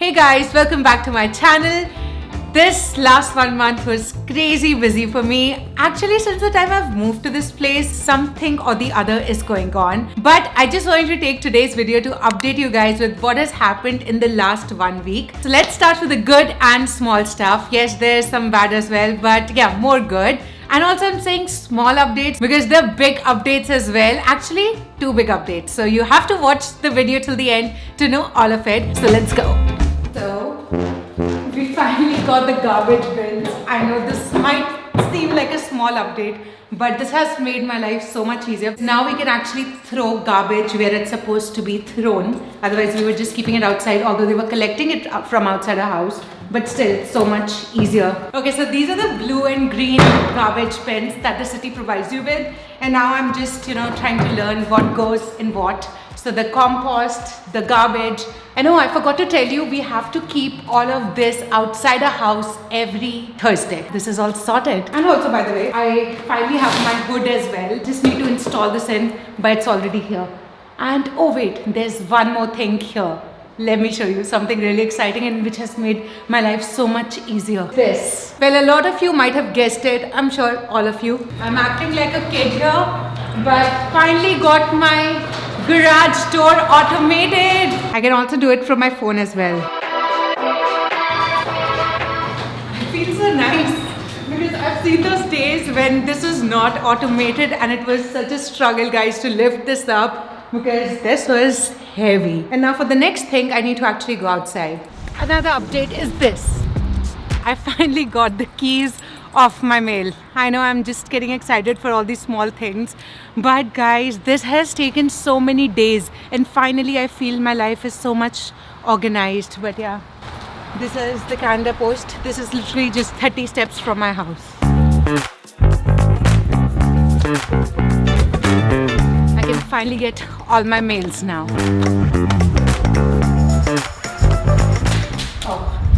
Hey guys, welcome back to my channel. This last 1 month was crazy busy for me. Actually, since the time I've moved to this place, something or the other is going on. But I just wanted to take today's video to update you guys with what has happened in the last 1 week. So let's start with the good and small stuff. Yes, there's some bad as well, but yeah, more good. And also I'm saying small updates because they're big updates as well. Actually, 2 big updates. So you have to watch the video till the end to know all of it. So let's go. So we finally got the garbage bins. I know this might seem like a small update, but this has made my life so much easier. Now we can actually throw garbage where it's supposed to be thrown. Otherwise we were just keeping it outside, although they were collecting it from outside our house. But still, it's so much easier. Okay, so these are the blue and green garbage bins that the city provides you with. And now I'm just, trying to learn what goes in what. So the compost, the garbage. And oh, I forgot to tell you, we have to keep all of this outside our house every Thursday. This is all sorted. And also, by the way, I finally have my hood as well. Just need to install this in, but it's already here. And oh wait, there's one more thing here. Let me show you something really exciting and which has made my life so much easier. This. Well, a lot of you might have guessed it. I'm sure all of you. I'm acting like a kid here, but finally got my garage door automated. I can also do it from my phone as well. It feels so nice because I've seen those days when this was not automated and it was such a struggle, guys, to lift this up because this was heavy. And now for the next thing, I need to actually go outside. Another update is this. I finally got the keys of my mail. I know I'm just getting excited for all these small things, but guys, this has taken so many days and finally I feel my life is so much organized. But yeah, this is the Canada Post. This is literally just 30 steps from my house. I can finally get all my mails now.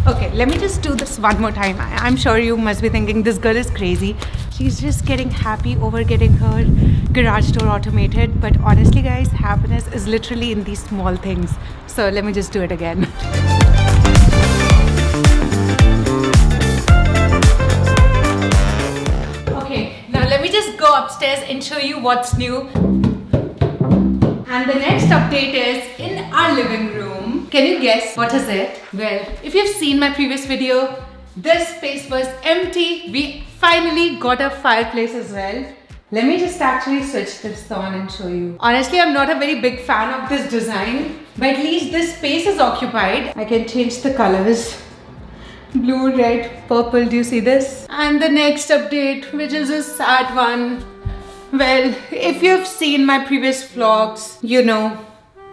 Okay, let me just do this one more time. I'm sure you must be thinking this girl is crazy. She's just getting happy over getting her garage door automated. But honestly, guys, happiness is literally in these small things. So let me just do it again. Okay, now let me just go upstairs and show you what's new. And the next update is in our living room. Can you guess what is it? Well, if you've seen my previous video, this space was empty. We finally got a fireplace as well. Let me just actually switch this on and show you. Honestly, I'm not a very big fan of this design, but at least this space is occupied. I can change the colors. Blue, red, purple, do you see this? And the next update, which is a sad one. Well, if you've seen my previous vlogs, you know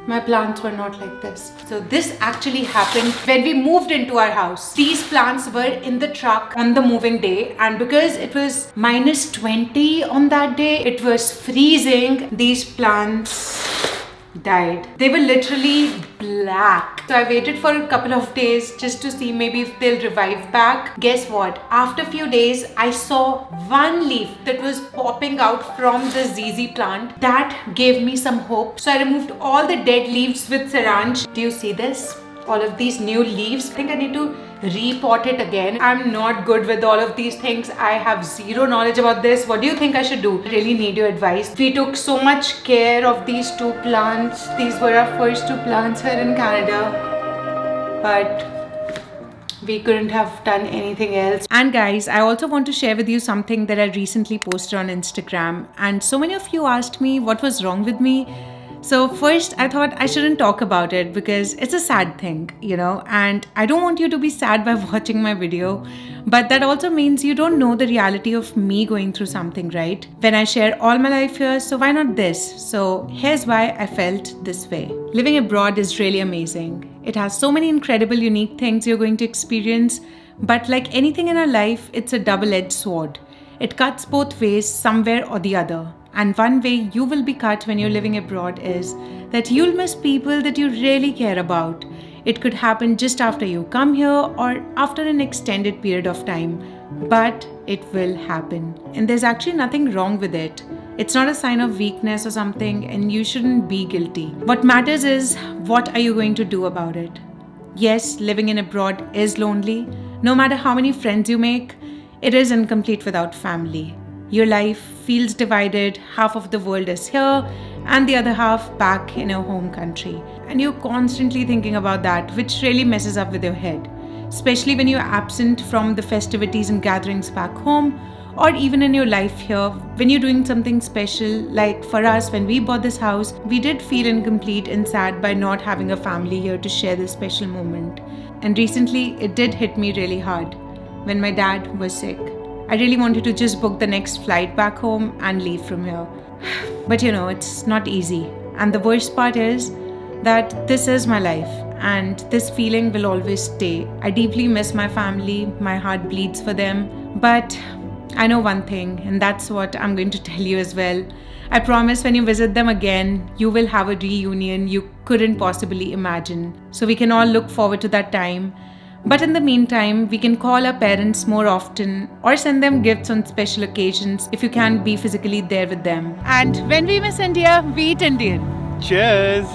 my plants were not like this. So this actually happened when we moved into our house. These plants were in the truck on the moving day, and because it was -20 on that day, it was freezing, these plants died. They were literally black. So I waited for a couple of days just to see maybe if they'll revive back. Guess what? After a few days, I saw one leaf that was popping out from the ZZ plant. That gave me some hope. So I removed all the dead leaves with syringe. Do you see this? All of these new leaves. I think I need to repot it again. I'm not good with all of these things. I have zero knowledge about this. What do you think I should do? I really need your advice. We took so much care of these 2 plants. These were our first 2 plants here in Canada. But we couldn't have done anything else. And guys, I also want to share with you something that I recently posted on Instagram. And so many of you asked me what was wrong with me. So first, I thought I shouldn't talk about it because it's a sad thing, and I don't want you to be sad by watching my video. But that also means you don't know the reality of me going through something, right? When I share all my life here, so why not this? So here's why I felt this way. Living abroad is really amazing. It has so many incredible, unique things you're going to experience. But like anything in our life, it's a double-edged sword. It cuts both ways, somewhere or the other. And one way you will be cut when you're living abroad is that you'll miss people that you really care about. It could happen just after you come here or after an extended period of time, but it will happen. And there's actually nothing wrong with it. It's not a sign of weakness or something, and you shouldn't be guilty. What matters is, what are you going to do about it? Yes, living in abroad is lonely. No matter how many friends you make, it is incomplete without family. Your life feels divided, half of the world is here and the other half back in your home country. And you're constantly thinking about that, which really messes up with your head. Especially when you're absent from the festivities and gatherings back home, or even in your life here, when you're doing something special. Like for us, when we bought this house, we did feel incomplete and sad by not having a family here to share this special moment. And recently, it did hit me really hard when my dad was sick. I really wanted to just book the next flight back home and leave from here. But it's not easy. And the worst part is that this is my life and this feeling will always stay. I deeply miss my family. My heart bleeds for them. But I know one thing, and that's what I'm going to tell you as well. I promise when you visit them again, you will have a reunion you couldn't possibly imagine. So we can all look forward to that time. But in the meantime, we can call our parents more often or send them gifts on special occasions if you can't be physically there with them. And when we miss India, we eat Indian. Cheers!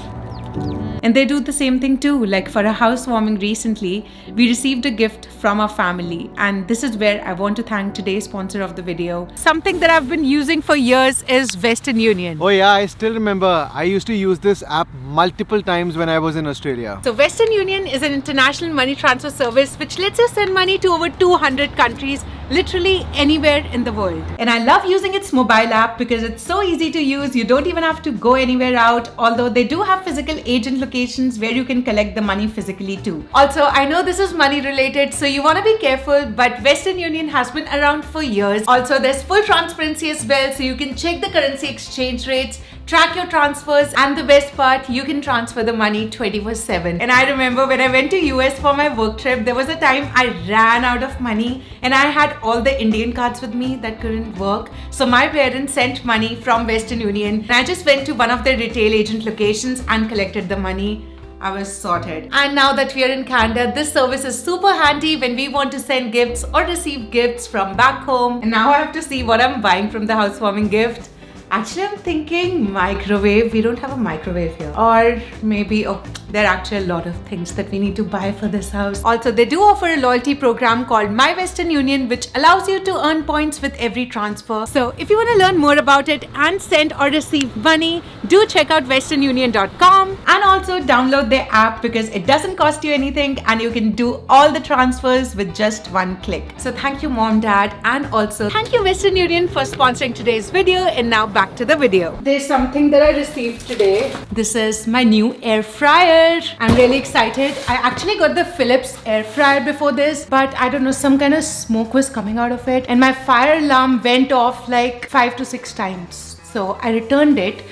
And they do the same thing too. Like for a housewarming recently, we received a gift from our family. And this is where I want to thank today's sponsor of the video. Something that I've been using for years is Western Union. Oh yeah, I still remember. I used to use this app multiple times when I was in Australia. So Western Union is an international money transfer service which lets you send money to over 200 countries, literally anywhere in the world. And I love using its mobile app because it's so easy to use. You don't even have to go anywhere out, although they do have physical agent locations where you can collect the money physically too. Also, I know this is money related, so you want to be careful, but Western Union has been around for years. Also, there's full transparency as well, so you can check the currency exchange rates, track your transfers, and the best part, you can transfer the money 24/7. And I remember when I went to US for my work trip, there was a time I ran out of money and I had all the Indian cards with me that couldn't work. So my parents sent money from Western Union and I just went to one of their retail agent locations and collected the money. I was sorted. And now that we are in Canada, this service is super handy when we want to send gifts or receive gifts from back home. And now I have to see what I'm buying from the housewarming gift. Actually, I'm thinking microwave. We don't have a microwave here. Or maybe, there are actually a lot of things that we need to buy for this house. Also, they do offer a loyalty program called My Western Union, which allows you to earn points with every transfer. So if you want to learn more about it and send or receive money, do check out westernunion.com and also download their app because it doesn't cost you anything and you can do all the transfers with just one click. So thank you, Mom, Dad, and also thank you, Western Union, for sponsoring today's video. And now back to the video. There's something that I received today. This is my new air fryer. I'm really excited. I actually got the Philips air fryer before this, but I don't know, some kind of smoke was coming out of it and my fire alarm went off like 5 to 6 times. So I returned it.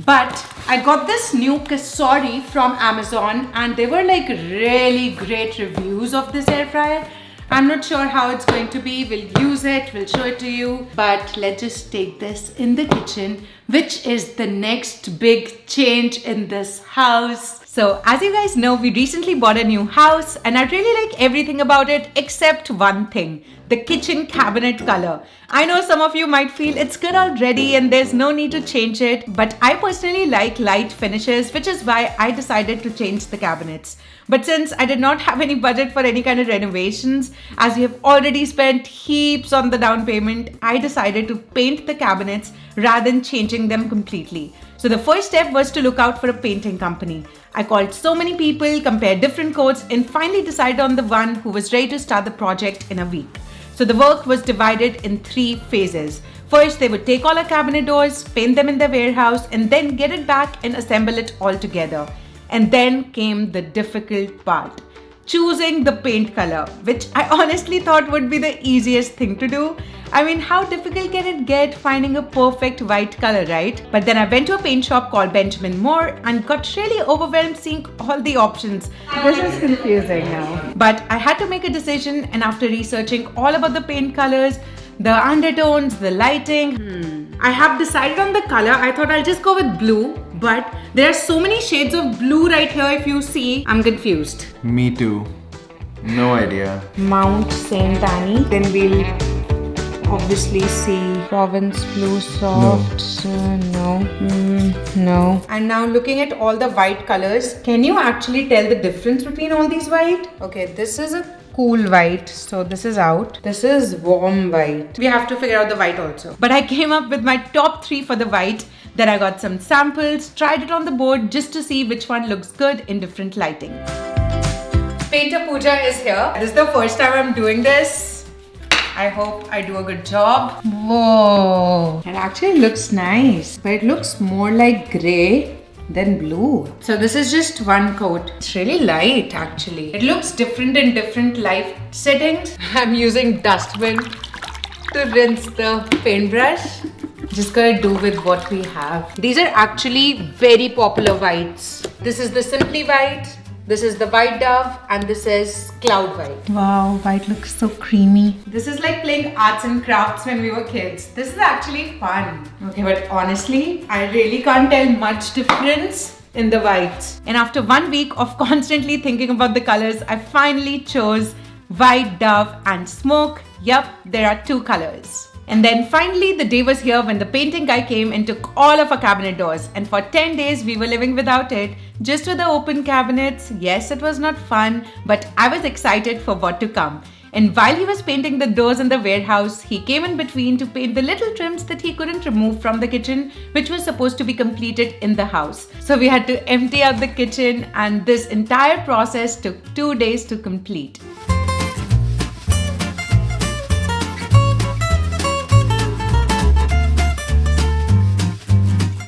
But I got this new Kasori from Amazon and they were like really great reviews of this air fryer. I'm not sure how it's going to be. We'll use it, we'll show it to you. But let's just take this in the kitchen, which is the next big change in this house. So as you guys know, we recently bought a new house and I really like everything about it except one thing, the kitchen cabinet color. I know some of you might feel it's good already and there's no need to change it, but I personally like light finishes, which is why I decided to change the cabinets. But since I did not have any budget for any kind of renovations, as we have already spent heaps on the down payment, I decided to paint the cabinets rather than changing them completely. So the first step was to look out for a painting company. I called so many people, compared different quotes, and finally decided on the one who was ready to start the project in a week. So the work was divided in 3 phases. First, they would take all our cabinet doors, paint them in their warehouse, and then get it back and assemble it all together. And then came the difficult part, choosing the paint color, which I honestly thought would be the easiest thing to do. I mean, how difficult can it get finding a perfect white color, right? But then I went to a paint shop called Benjamin Moore and got really overwhelmed seeing all the options. This is confusing now. But I had to make a decision, and after researching all about the paint colors, the undertones, the lighting, I have decided on the color. I thought I'll just go with blue, but there are so many shades of blue right here. If you see, I'm confused. Me too. No idea. Mount St. Anne. Then we'll obviously see Provence Blue Soft. No. No. And now looking at all the white colors, can you actually tell the difference between all these white? Okay, this is a cool white, so this is out. This is warm white. We have to figure out the white also. But I came up with my top 3 for the white. Then I got some samples, tried it on the board just to see which one looks good in different lighting. Painter Pooja is here. This is the first time I'm doing this. I hope I do a good job. Whoa! It actually looks nice, but it looks more like grey than blue. So this is just one coat. It's really light actually. It looks different in different light settings. I'm using dustbin to rinse the paintbrush. Just gonna do with what we have. These are actually very popular whites. This is the Simply White, this is the White Dove, and this is Cloud White. Wow, white looks so creamy. This is like playing arts and crafts when we were kids. This is actually fun. Okay, but honestly, I really can't tell much difference in the whites. And after 1 week of constantly thinking about the colors, I finally chose White Dove and Smoke. Yup, there are 2 colors. And then finally the day was here when the painting guy came and took all of our cabinet doors. And for 10 days we were living without it, just with the open cabinets. Yes, it was not fun, but I was excited for what to come. And while he was painting the doors in the warehouse, he came in between to paint the little trims that he couldn't remove from the kitchen, which was supposed to be completed in the house. So we had to empty out the kitchen, and this entire process took 2 days to complete.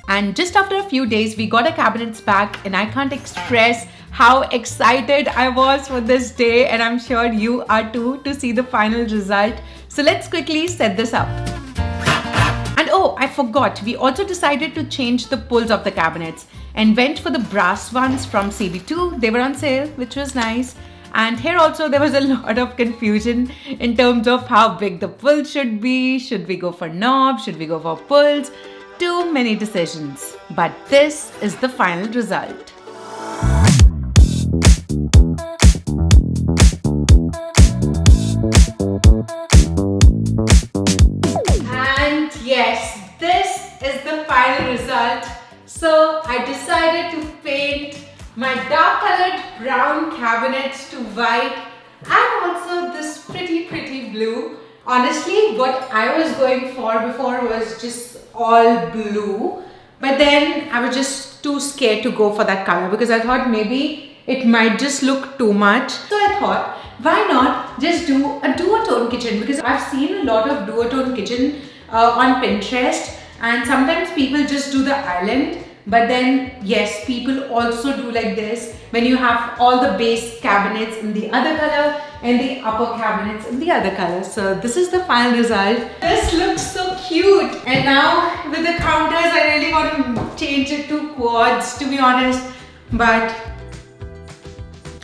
And just after a few days, we got our cabinets back, and I can't express how excited I was for this day, and I'm sure you are too, to see the final result. So let's quickly set this up. And oh, I forgot, we also decided to change the pulls of the cabinets and went for the brass ones from CB2. They were on sale, which was nice. And here also there was a lot of confusion in terms of how big the pull should be. Should we go for knobs? Should we go for pulls? Too many decisions. But this is the final result. And yes, this is the final result. So I decided to paint my dark colored brown cabinets to white, and also this pretty blue. Honestly, what I was going for before was just all blue, but then I was just too scared to go for that color because I thought maybe it might just look too much. So I thought, why not just do a duotone kitchen, because I've seen a lot of duotone kitchen on Pinterest, and sometimes people just do the island. But then yes, people also do like this when you have all the base cabinets in the other color and the upper cabinets in the other color. So this is the final result. This looks so cute. And now with the counters, I really want to change it to quads, to be honest. But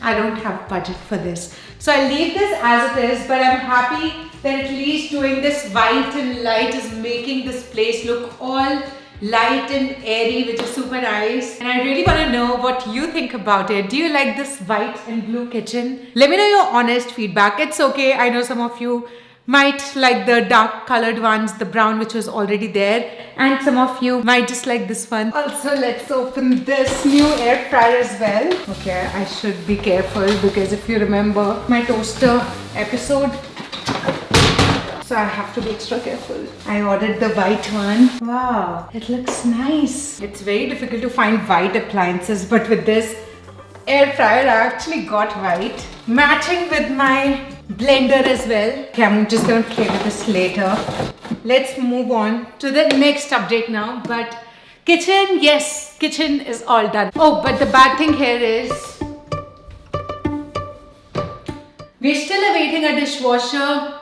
I don't have budget for this. So I leave this as it is, but I'm happy that at least doing this white and light is making this place look all light and airy, which is super nice. And I really want to know what you think about it. Do you like this white and blue kitchen? Let me know your honest feedback. It's okay, I know some of you might like the dark colored ones, the brown which was already there, and some of you might just like this one. Also, let's open this new air fryer as well. Okay, I should be careful because if you remember my toaster episode, so I have to be extra careful. I ordered the white one. Wow, it looks nice. It's very difficult to find white appliances, but with this air fryer, I actually got white, matching with my blender as well. Okay, I'm just gonna play with this later. Let's move on to the next update now. But kitchen, yes, kitchen is all done. Oh, but the bad thing here is we're still awaiting a dishwasher.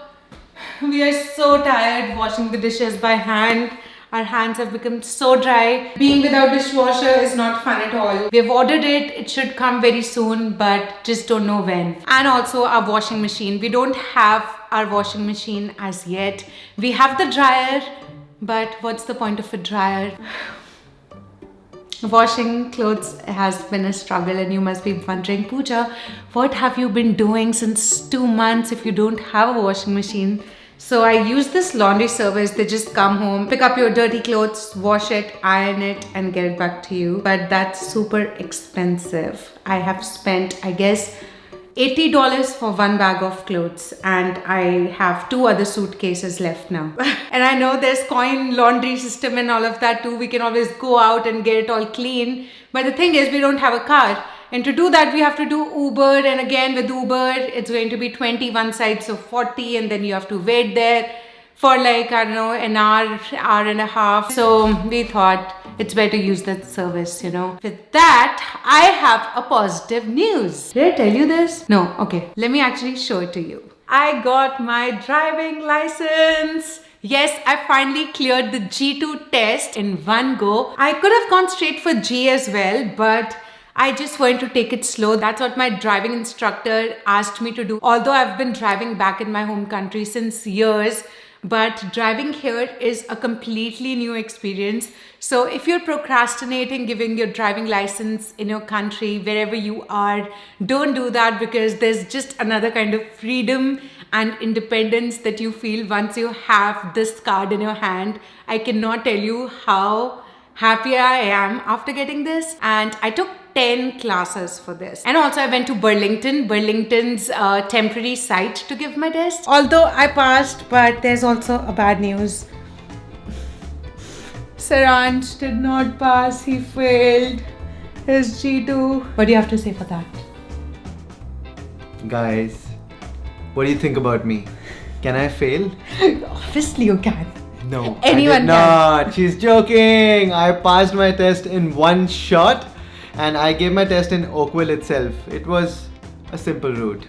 We are so tired washing the dishes by hand. Our hands have become so dry. Being without dishwasher is not fun at all. We have ordered it. It should come very soon, but just don't know when. And also our washing machine. We don't have our washing machine as yet. We have the dryer, but what's the point of a dryer? Washing clothes has been a struggle, and you must be wondering, Pooja, what have you been doing since 2 months if you don't have a washing machine? So I use this laundry service. They just come home, pick up your dirty clothes, wash it, iron it, and get it back to you. But that's super expensive. I have spent, I guess, $80 for one bag of clothes, and I have 2 other suitcases left now. And I know there's coin laundry system and all of that too. We can always go out and get it all clean. But the thing is, we don't have a car. And to do that, we have to do Uber. And again, with Uber, it's going to be 20 one side, so 40. And then you have to wait there for like, I don't know, an hour, hour and a half. So we thought it's better to use that service, you know. With that, I have a positive news. Did I tell you this? No, okay. Let me actually show it to you. I got my driving license. Yes, I finally cleared the G2 test in one go. I could have gone straight for G as well, but I just wanted to take it slow. That's what my driving instructor asked me to do. Although I've been driving back in my home country since years, but driving here is a completely new experience. So if you're procrastinating giving your driving license in your country, wherever you are, don't do that, because there's just another kind of freedom and independence that you feel once you have this card in your hand. I cannot tell you how happy I am after getting this. And I took 10 classes for this. And also I went to Burlington's temporary site to give my test. Although I passed, but there's also a bad news. Saransh did not pass. He failed his G2. What do you have to say for that? Guys, what do you think about me? Can I fail? Obviously you can. No, Anyone I did not. She's joking. I passed my test in one shot, and I gave my test in Oakville itself. It was a simple route.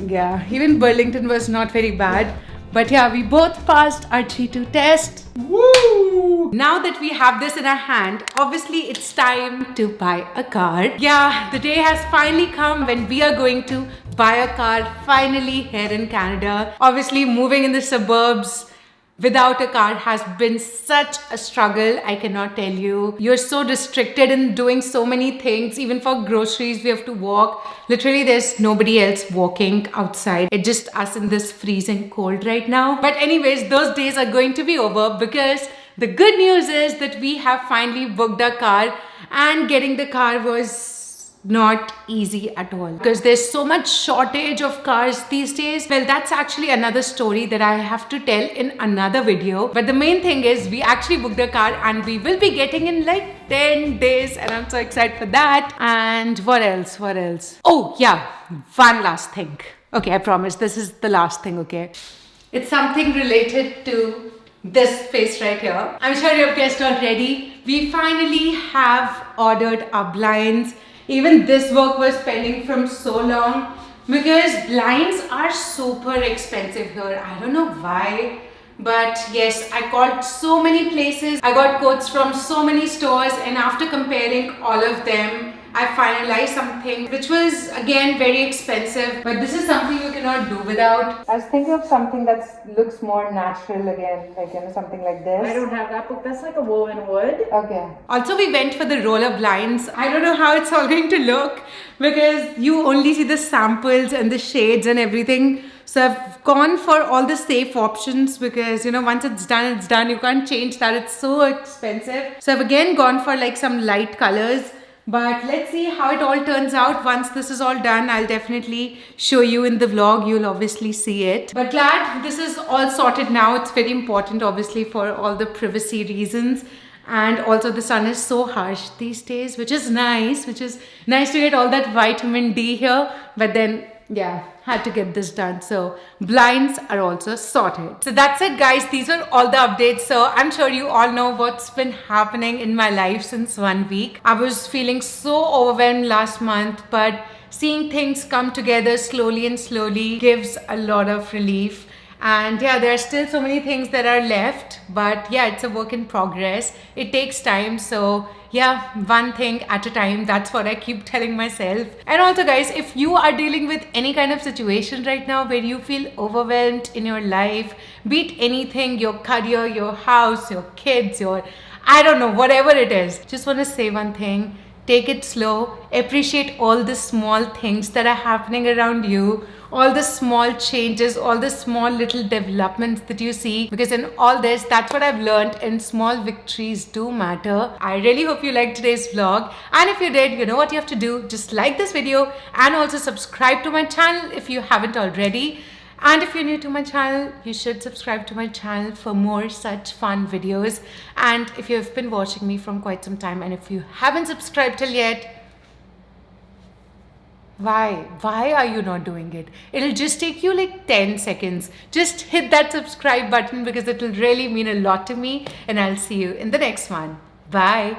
Yeah, even Burlington was not very bad. But yeah, we both passed our G2 test. Woo! Now that we have this in our hand, obviously it's time to buy a car. Yeah, the day has finally come when we are going to buy a car finally here in Canada. Obviously, moving in the suburbs without a car has been such a struggle. I cannot tell you. You're so restricted in doing so many things. Even for groceries, we have to walk. Literally, there's nobody else walking outside. It's just us in this freezing cold right now. But anyways, those days are going to be over, because the good news is that we have finally booked a car, and getting the car was not easy at all, because there's so much shortage of cars these days. Well, that's actually another story that I have to tell in another video. But the main thing is we actually booked a car, and we will be getting in like 10 days, and I'm so excited for that. And what else? Oh yeah, one last thing. Okay, I promise this is the last thing, okay? It's something related to this face right here. I'm sure you've guessed already. We finally have ordered our blinds. Even this work was pending from so long, because blinds are super expensive here. I don't know why, but yes, I called so many places. I got quotes from so many stores, and after comparing all of them, I finalized something which was again very expensive, but this is something you cannot do without. I was thinking of something that looks more natural again, like, you know, something like this. I don't have that book. That's like a woven wood. Okay. Also, we went for the roller blinds. I don't know how it's all going to look, because you only see the samples and the shades and everything. So I've gone for all the safe options, because, you know, once it's done, it's done. You can't change that. It's so expensive. So I've again gone for like some light colors. But let's see how it all turns out. Once this is all done, I'll definitely show you in the vlog. You'll obviously see it. But glad this is all sorted now. It's very important, obviously, for all the privacy reasons. And also the sun is so harsh these days, which is nice. Which is nice to get all that vitamin D here. But then, yeah, had to get this done. So blinds are also sorted. So that's it, guys. These are all the updates. So I'm sure you all know what's been happening in my life since 1 week. I was feeling so overwhelmed last month, but seeing things come together slowly and slowly gives a lot of relief. And yeah, there are still so many things that are left, but yeah, it's a work in progress. It takes time. So yeah, one thing at a time. That's what I keep telling myself. And also, guys, if you are dealing with any kind of situation right now where you feel overwhelmed in your life, be it anything, your career, your house, your kids, your, I don't know, whatever it is, just want to say one thing. Take it slow. Appreciate all the small things that are happening around you. all the small changes, all the small little developments that you see, because in all this, that's what I've learned, and small victories do matter. I really hope you liked today's vlog, and if you did, you know what you have to do. Just like this video and also subscribe to my channel if you haven't already. And if you're new to my channel, you should subscribe to my channel for more such fun videos. And if you've been watching me from quite some time and if you haven't subscribed till yet, why are you not doing it? It'll just take you like 10 seconds. Just hit that subscribe button because it will really mean a lot to me, and I'll see you in the next one. Bye.